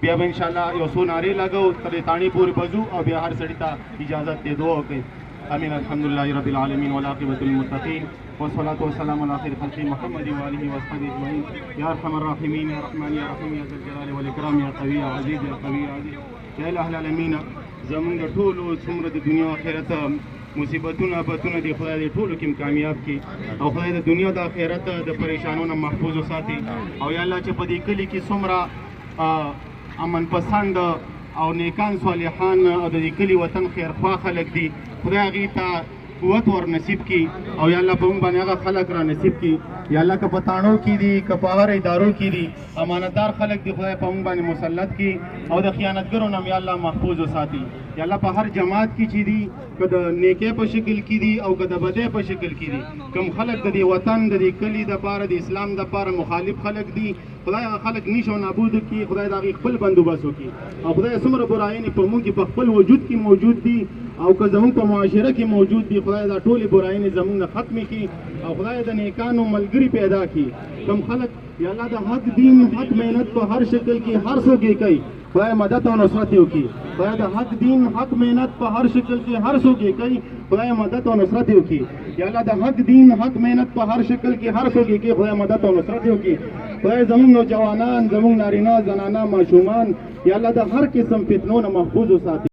بیا به انشاءالله یو څو نارې لګو تر تاڼې پورې بځو او بیا هر سړي ته اجازت دی دعا وکړي. امين. الحمد لله رب العالمين والعاقبة للمتقين والصلاة والسلام على خير خلق محمد وآله وصحبه أجمعين. يا أرحم الراحمين يا رحمن يا رحيم يا ذا الجلال والإكرام يا قوي يا عزيز يا قوي يا عزيز يا إله العالمين. زمونږ د ټولو څومره د دنیا آخرت مصیبتونه آفتونه دي خدای دې ټولو کې کامیاب کړي او خدای د دنیا د آخرت د پریشانو نه محفوظ وساتي. او یا الله چې په دې کلي کې څومره امن پسند او نیکان صالحان او د دې کلي وطن خیرخوا خلک دي خدای هغې ته قوت ور نصیب کی او یا الله په موږ باندې هغه خلک را نصیب کی. یا الله که په تاڼو کې دي که په هر ادارو کې دي امانتدار خلک دي خدای په موږ باندې مسلط کی او د خیانتګرو نه یا الله محفوظ وساتي. یا الله په هر جماعت کې چې دي که د نیکۍ په شکل کې دي او که د بدۍ په شکل کې دي کوم خلک د دې وطن د دې کلي دپاره د اسلام دپاره مخالف خلک دي خدای هغه خلک نیش او نابود کړي خدای د هغې خپل بندوبست وکړي او خدای څومره برایانې په موږ کې په خپل وجود کې موجود دي او که زمونږ په معاشره کې موجود دي خدای دا ټولې برایانې زمونږ نه ختمې کړي او خدای د نیکانو ملګري پیدا کړي. کوم خلک یا الله د حق دین حق محنت په هر شکل کې هر څوک یې کوي خدای مدد او نصرت یې وکړي. خدای د حق دین حق محنت په هر شکل کې هر څوک یې کوي خدای مدد او نصرت یې وکړي. یا الله د حق دین حق محنت په هر شکل کې هر څوک یې کوي خدای مدد او نصرت یې وکړي. خدای زمونږ نوجوانان زمونږ نارینه زنانه ماشومان یا الله د هر قسم فتنو نه محفوظ وساتي.